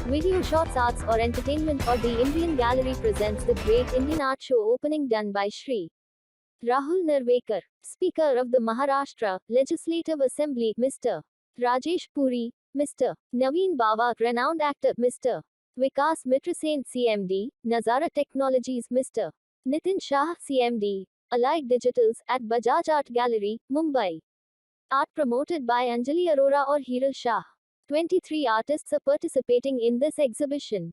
Video Shots Arts or Entertainment or the Indian Gallery presents the Great Indian Art Show opening done by Shri Rahul Narvekar, Speaker of the Maharashtra Legislative Assembly, Mr. Rajesh Puri, Mr. Naveen Bawa, renowned actor, Mr. Vikas Mitrasen, CMD, Nazara Technologies, Mr. Nitin Shah, CMD, Allied Digitals, at Bajaj Art Gallery, Mumbai. Art promoted by Anjali Arora or Hiral Shah. 23 artists are participating in this exhibition.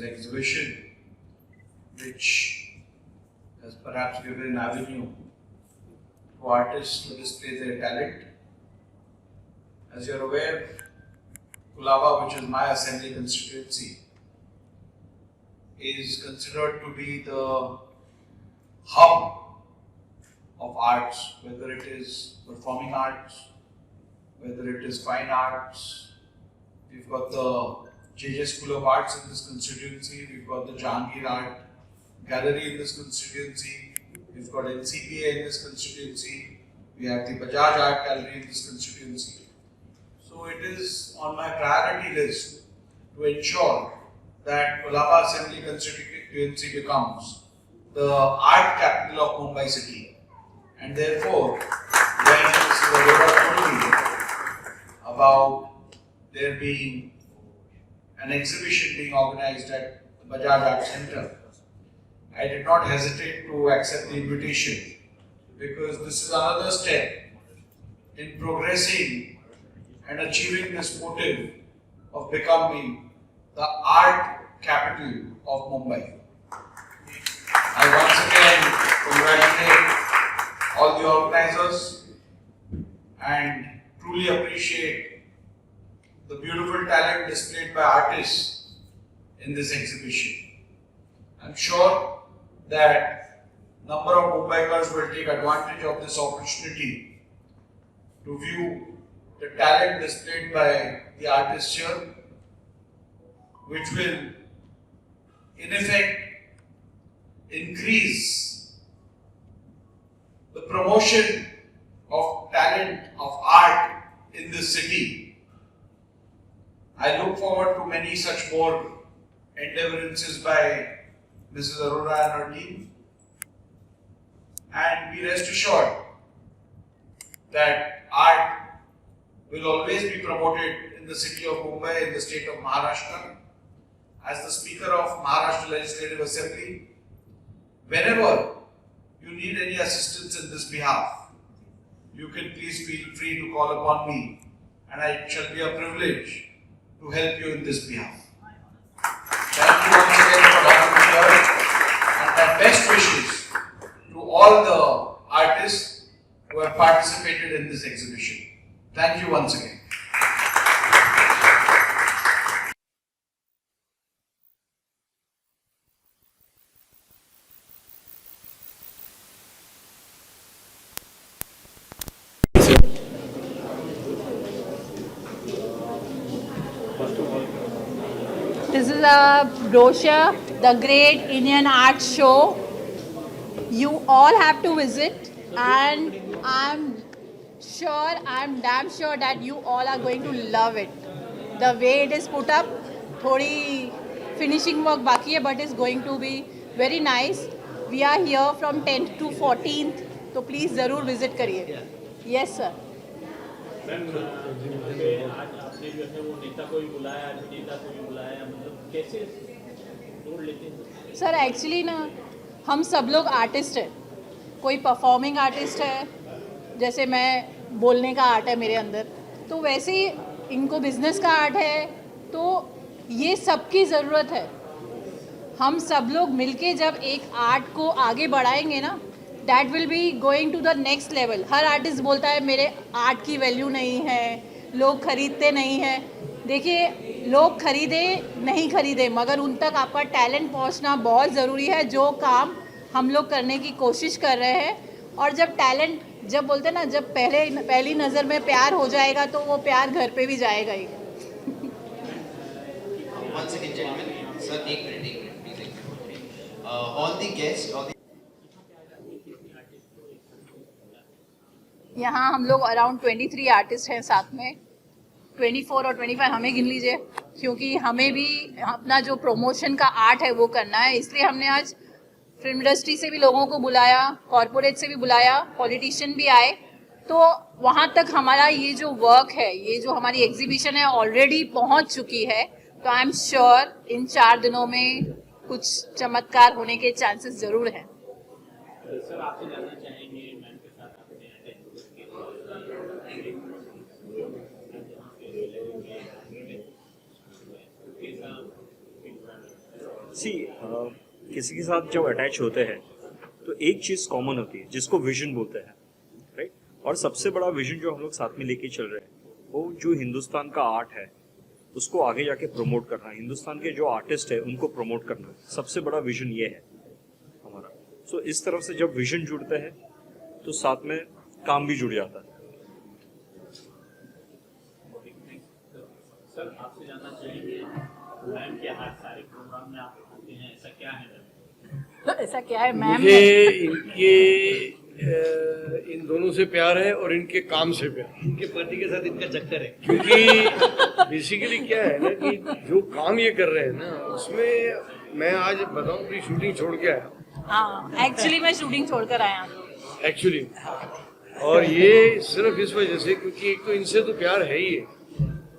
this exhibition, which has perhaps given an avenue to artists to display their talent. As you're aware, Colaba, which is my assembly constituency, is considered to be the hub of arts, whether it is performing arts, whether it is fine arts. We've got the JJ School of Arts in this constituency, we've got the Jahangir Art Gallery in this constituency, we've got NCPA in this constituency, we have the Bajaj Art Gallery in this constituency. So it is on my priority list to ensure that Colaba Assembly constituency becomes the art capital of Mumbai city. And therefore, when Mr. Arora told me about there being an exhibition being organized at the Bajaj Art Center, I did not hesitate to accept the invitation, because this is another step in progressing and achieving this motive of becoming the art capital of Mumbai. I once again congratulate all the organizers and truly appreciate the beautiful talent displayed by artists in this exhibition. I'm sure that number of Mumbaikars will take advantage of this opportunity to view the talent displayed by the artists here, which will in effect increase the promotion of talent, of art in this city. I look forward to many such more endeavorances by Mrs. Arora and her team, and be rest assured that art will always be promoted in the city of Mumbai, in the state of Maharashtra. As the Speaker of Maharashtra Legislative Assembly, whenever you need any assistance in this behalf, you can please feel free to call upon me, and it shall be a privilege to help you in this behalf. Thank you once again for having me here, and my best wishes to all the artists who have participated in this exhibition. Thank you once again. This is a brochure, the Great Indian Art Show. You all have to visit, and I'm damn sure that you all are going to love it. The way it is put up, thodi finishing work baki hai, but it's going to be very nice. We are here from 10th to 14th, so please zarur visit kariye. Yes, sir. Ma'am आज आपने जो है वो नेता को भी बुलाया, अभिनेता को भी बुलाया, मतलब कैसे रोल लेते हैं? सर एक्चुअली ना हम सब लोग आर्टिस्ट हैं. कोई परफॉर्मिंग आर्टिस्ट है, जैसे मैं बोलने का आर्ट है मेरे अंदर, तो वैसे ही इनको बिजनेस का आर्ट है. तो ये सबकी ज़रूरत है. हम सब लोग मिलके जब एक आर्ट को आगे बढ़ाएंगे ना, that will be going to the next level. हर आर्टिस्ट बोलता है मेरे आर्ट की वैल्यू नहीं है, लोग खरीदते नहीं हैं. देखिए, लोग खरीदे नहीं खरीदे, मगर उन तक आपका टैलेंट पहुंचना बहुत ज़रूरी है, जो काम हम लोग करने की कोशिश कर रहे हैं. और जब टैलेंट, जब बोलते हैं ना, जब पहली नज़र में प्यार हो जाएगा तो वो प्यार घर पे भी जाएगा ही. Once again, gentlemen, sir, take minute, please. All the guests, यहाँ हम लोग अराउंड 23 आर्टिस्ट हैं साथ में. 24 और 25 हमें गिन लीजिए, क्योंकि हमें भी अपना जो प्रमोशन का आर्ट है वो करना है. इसलिए हमने आज फिल्म इंडस्ट्री से भी लोगों को बुलाया, कॉरपोरेट से भी बुलाया, पॉलिटिशियन भी आए. तो वहाँ तक हमारा ये जो वर्क है, ये जो हमारी एग्जीबिशन है, ऑलरेडी पहुँच चुकी है. तो आई एम श्योर इन 4 दिनों में कुछ चमत्कार होने के चांसेस ज़रूर हैं. सर आपसे जानना चाहेंगे, मैम के साथ आपने सी किसी के साथ जब अटैच होते हैं तो एक चीज़ कॉमन होती है जिसको विजन बोलते हैं, राइट। और सबसे बड़ा विजन जो हम लोग साथ में लेके चल रहे हैं वो जो हिंदुस्तान का आर्ट है उसको आगे जाके प्रमोट करना है, हिंदुस्तान के जो आर्टिस्ट है उनको प्रमोट करना है, सबसे बड़ा विजन ये है हमारा। सो इस तरफ से जब विजन जुड़ते हैं तो साथ में काम भी जुड़ जाता है। सर आपसे जानना चाहेंगे मैम के हर सारे प्रोग्राम में आप आते हैं, ऐसा क्या है मैम? ऐसा क्या है मैम? मुझे इनके इन दोनों से प्यार है और इनके काम से प्यार, इनके पति के साथ इनका चक्कर है। क्योंकि बेसिकली क्या है ना कि जो काम ये कर रहे हैं ना उसमें मैं आज बताऊं कि शूटिंग छोड़ के आया हाँ, एक्चुअली मैं शूटिंग छोड़कर आया हूँ एक्चुअली, और ये सिर्फ इस वजह से क्योंकि एक तो इनसे तो प्यार है ही है,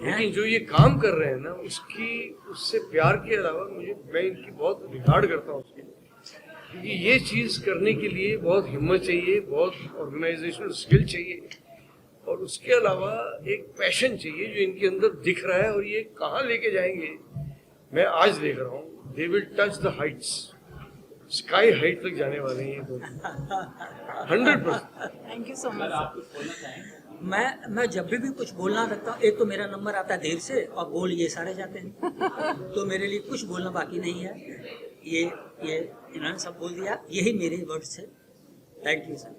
लेकिन जो ये काम कर रहे हैं ना उससे प्यार के अलावा मैं इनकी बहुत रिगार्ड करता हूँ उसकी, क्योंकि ये चीज़ करने के लिए बहुत हिम्मत चाहिए, बहुत ऑर्गेनाइजेशनल स्किल चाहिए, और उसके अलावा एक पैशन चाहिए जो इनके अंदर दिख रहा है। और ये कहाँ लेके जाएंगे मैं आज देख रहा हूँ, they will touch the Heights, sky height तक जाने वाले हैं ये दोनों 100%। Thank you so sir much. आप कुछ बोलना चाहेंगे? मैं जब भी कुछ बोलना रखता हूँ, एक तो मेरा नंबर आता है देर से और बोल ये सारे जाते हैं तो मेरे लिए कुछ बोलना बाकी नहीं है। ये इन्होंने सब बोल दिया, यही मेरे वर्ड्स है। Thank you sir.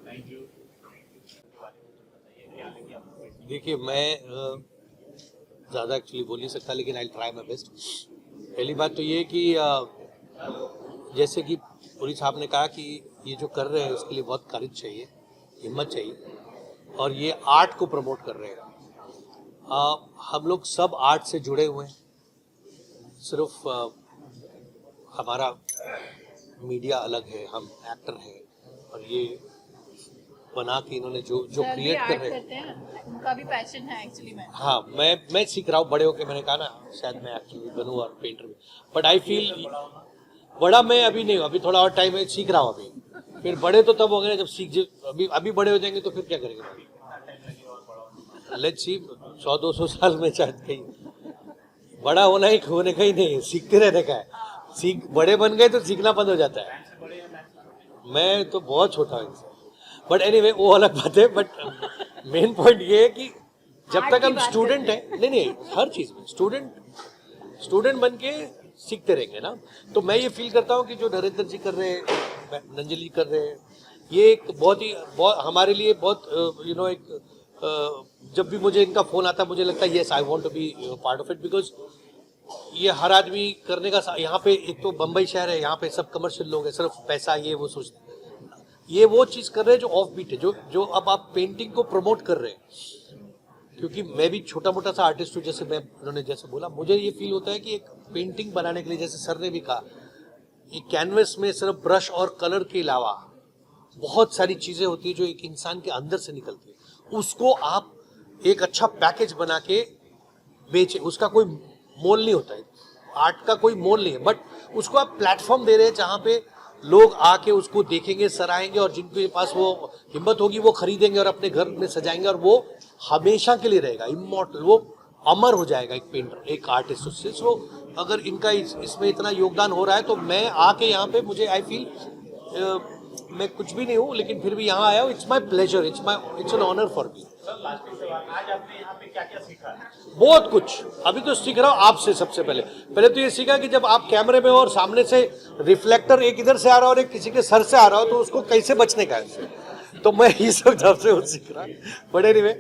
Thank you. देखिए मैं ज़्यादा एक्चुअली बोल नहीं सकता, लेकिन आई ट्राई माई बेस्ट। पहली बात तो ये कि जैसे कि पुरी साहब ने कहा कि ये जो कर रहे हैं उसके लिए बहुत करेज चाहिए, हिम्मत चाहिए, और ये आर्ट को प्रमोट कर रहे हैं। हम लोग सब आर्ट से जुड़े हुए हैं, सिर्फ हमारा मीडिया अलग है, हम एक्टर हैं, और ये बना के इन्होंने जो क्रिएट कर रहे हैं उनका भी पैशन है एक्चुअली में। हाँ, मैं सीख रहा हूँ बड़े होके। मैंने कहा ना शायद मैं एक्चुअली बनूँ और पेंटर भी, बट आई फील बड़ा मैं अभी नहीं हूँ, अभी थोड़ा और टाइम है, सीख रहा हूँ अभी। फिर बड़े तो तब हो गए जब अभी बड़े हो जाएंगे तो फिर क्या करेंगे? लेट्स सी, 100-200 साल में शायद कहीं बड़ा होने का ही नहीं है, सीखते रहने का है। बड़े बन गए तो सीखना बंद हो जाता है। मैं तो बहुत छोटा हूँ इनसे, बट एनीवे वो अलग बात है। बट मेन पॉइंट ये है कि जब तक हम स्टूडेंट हैं, नहीं हर चीज़ में स्टूडेंट बन के सीखते रहेंगे ना। तो मैं ये फील करता हूँ कि जो नरेंद्र जी कर रहे हैं, नंजली कर रहे हैं, ये एक बहुत हमारे लिए बहुत एक जब भी मुझे इनका फ़ोन आता है मुझे लगता है yes I want to be part of it, because ये हर आदमी करने का यहाँ पे एक तो बम्बई शहर है, यहाँ पे सब कमर्शियल लोग हैं, सिर्फ पैसा ये वो सोचते हैं। ये वो चीज़ कर रहे हैं जो ऑफ बीट है, जो अब आप पेंटिंग को प्रमोट कर रहे हैं। क्योंकि मैं भी छोटा मोटा सा आर्टिस्ट हूँ, जैसे उन्होंने जैसे बोला, मुझे ये फील होता है कि एक पेंटिंग बनाने के लिए, जैसे सर ने भी कहा, एक कैनवस में सिर्फ ब्रश और कलर के अलावा बहुत सारी चीज़ें होती है जो एक इंसान के अंदर से निकलती है। उसको आप एक अच्छा पैकेज बना के बेचे, उसका कोई मोल नहीं होता है, आर्ट का कोई मोल नहीं है, बट उसको आप प्लेटफॉर्म दे रहे हैं जहाँ पे लोग आके उसको देखेंगे, सराहेंगे, और जिनके पास वो हिम्मत होगी वो खरीदेंगे और अपने घर में सजाएंगे, और वो हमेशा के लिए रहेगा, इमॉर्टल, वो अमर हो जाएगा एक पेंटर, एक आर्टिस्ट उससे। सो अगर इनका इसमें इतना योगदान हो रहा है तो मैं आके यहाँ पे मुझे आई फील मैं कुछ भी नहीं हूँ, लेकिन फिर भी यहाँ आया हूँ। It's my pleasure, it's an honour for me. आज आपने यहाँ पे क्या क्या सीखा? बहुत कुछ अभी तो सीख रहा हूँ आपसे। सबसे पहले तो ये सीखा कि जब आप कैमरे में हो और सामने से रिफ्लेक्टर एक इधर से आ रहा हो और एक किसी के सर से आ रहा हो तो उसको कैसे बचने का है, तो मैं ये सब जब से सीख रहा। बट एनीवे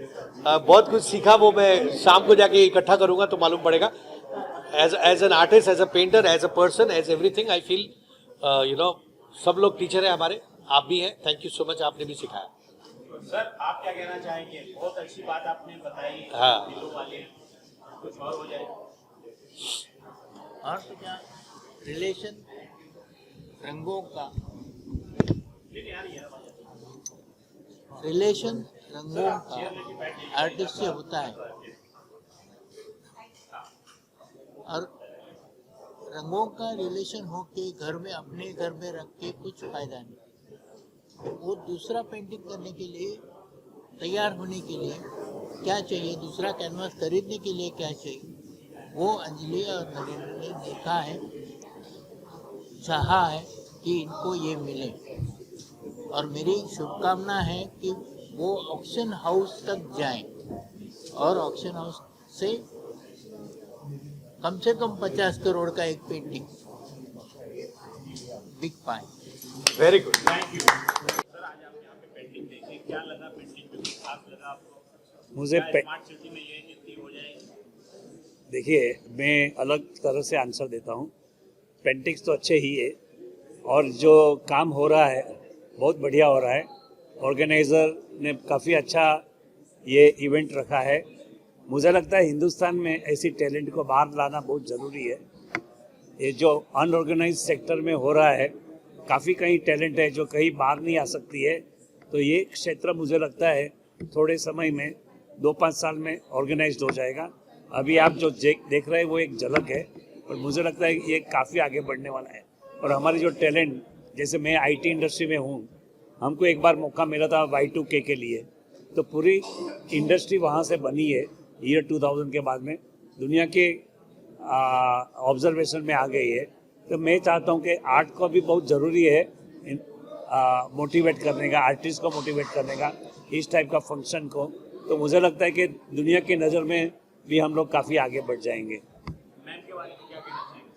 बहुत कुछ सीखा, वो मैं शाम को जाके इकट्ठा करूंगा तो मालूम पड़ेगा। As an artist, as a painter, as a person, as everything I feel सब लोग टीचर है हमारे, आप भी हैं। थैंक यू सो मच, आपने भी सिखाया। सर आप क्या कहना चाहेंगे? बहुत अच्छी बात आपने बताई। हाँ। दिलों वाले कुछ और हो जाए और तो क्या, रिलेशन रंगों का, रिलेशन रंगों का आर्टिस्ट से होता है, और रंगों का रिलेशन हो के घर में अपने घर में रख के कुछ फायदा नहीं। वो दूसरा पेंटिंग करने के लिए, तैयार होने के लिए क्या चाहिए, दूसरा कैनवास खरीदने के लिए क्या चाहिए, वो अंजलि और नरेंद्र ने देखा है चाहा है कि इनको ये मिले, और मेरी शुभकामना है कि वो ऑक्शन हाउस तक जाएं और ऑक्शन हाउस से कम 50 करोड़ का एक पेंटिंग बिक पाए। Very good. सर आज आप यहाँ पे पेंटिंग देखी, क्या लगा पेंटिंग में, कुछ खास लगा आपको? मुझे स्मार्ट सिटी में ये जितनी हो जाएगी? देखिए, मैं अलग तरह से आंसर देता हूँ। पेंटिंग्स तो अच्छे ही है और जो काम हो रहा है बहुत बढ़िया हो रहा है। ऑर्गेनाइज़र ने काफ़ी अच्छा ये इवेंट रखा है। मुझे लगता है हिंदुस्तान में ऐसी टैलेंट को बाहर लाना बहुत ज़रूरी है। ये जो अनऑर्गेनाइज सेक्टर में हो रहा है, काफ़ी कहीं टैलेंट है जो कहीं बाहर नहीं आ सकती है। तो ये क्षेत्र मुझे लगता है थोड़े समय में 2-5 साल में ऑर्गेनाइज्ड हो जाएगा। अभी आप जो देख रहे हैं वो एक झलक है, और मुझे लगता है कि ये काफ़ी आगे बढ़ने वाला है। और हमारी जो टैलेंट, जैसे मैं आईटी इंडस्ट्री में हूँ, हमको एक बार मौका मिला था Y2K के लिए, तो पूरी इंडस्ट्री वहाँ से बनी है। ईयर 2000 के बाद में दुनिया के ऑब्जर्वेशन में आ गई है। तो मैं चाहता हूँ कि आर्ट को भी बहुत ज़रूरी है मोटिवेट करने का, आर्टिस्ट को मोटिवेट करने का, इस टाइप का फंक्शन को। तो मुझे लगता है कि दुनिया की नज़र में भी हम लोग काफ़ी आगे बढ़ जाएंगे। मैम के बारे में क्या कहना चाहेंगे?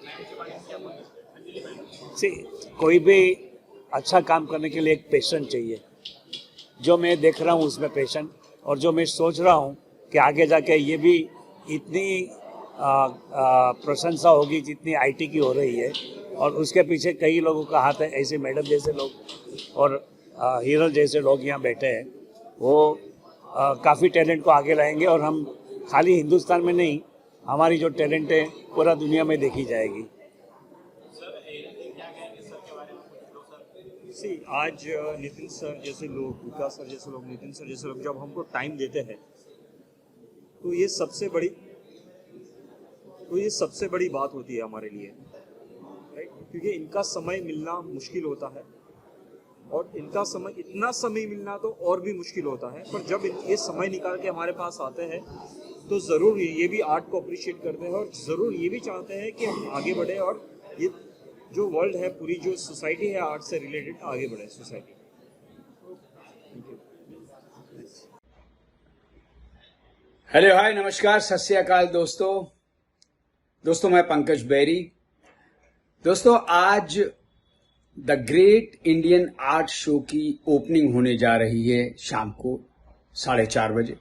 मैम के बारे में क्या बोलेंगे? अंजलि मैम। से कोई भी अच्छा काम करने के लिए एक पैशन चाहिए। जो मैं देख रहा हूँ उसमें पैशन, और जो मैं सोच रहा हूँ कि आगे जाके ये भी इतनी प्रशंसा होगी जितनी आईटी की हो रही है, और उसके पीछे कई लोगों का हाथ है। ऐसे मैडम जैसे लोग और हीरो जैसे लोग यहाँ बैठे हैं, वो काफ़ी टैलेंट को आगे लाएंगे। और हम खाली हिंदुस्तान में नहीं, हमारी जो टैलेंट है पूरा दुनिया में देखी जाएगी। आज नितिन सर जैसे लोग, विकास सर जैसे लोग, नितिन सर जैसे लोग जब हमको टाइम देते हैं तो ये सबसे बड़ी बात होती है हमारे लिए, राइट? क्योंकि इनका समय मिलना मुश्किल होता है, और इनका समय, इतना समय मिलना तो और भी मुश्किल होता है। पर जब ये समय निकाल के हमारे पास आते हैं तो ज़रूर ये भी आर्ट को अप्रिशिएट करते हैं, और ज़रूर ये भी चाहते हैं कि हम आगे बढ़े, और ये जो वर्ल्ड है, पूरी जो सोसाइटी है आर्ट से रिलेटेड, आगे बढ़े सोसाइटी। हेलो, हाय, नमस्कार, सत श्री अकाल दोस्तों, मैं पंकज बेरी। दोस्तों, आज the great Indian art show की ओपनिंग होने जा रही है शाम को 4:30 बजे,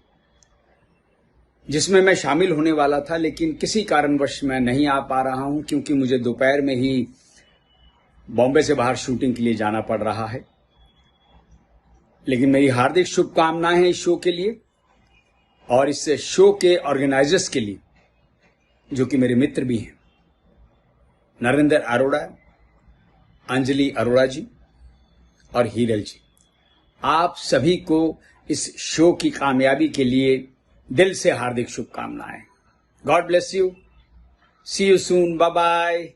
जिसमें मैं शामिल होने वाला था, लेकिन किसी कारणवश मैं नहीं आ पा रहा हूं, क्योंकि मुझे दोपहर में ही बॉम्बे से बाहर शूटिंग के लिए जाना पड़ रहा है। लेकिन मेरी हार्दिक शुभकामनाएं हैं इस शो के लिए, और इस शो के ऑर्गेनाइजर्स के लिए, जो कि मेरे मित्र भी हैं, नरेंद्र अरोड़ा, अंजलि अरोड़ा जी और हीरल जी। आप सभी को इस शो की कामयाबी के लिए दिल से हार्दिक शुभकामनाएं। God bless you, see you soon, bye bye.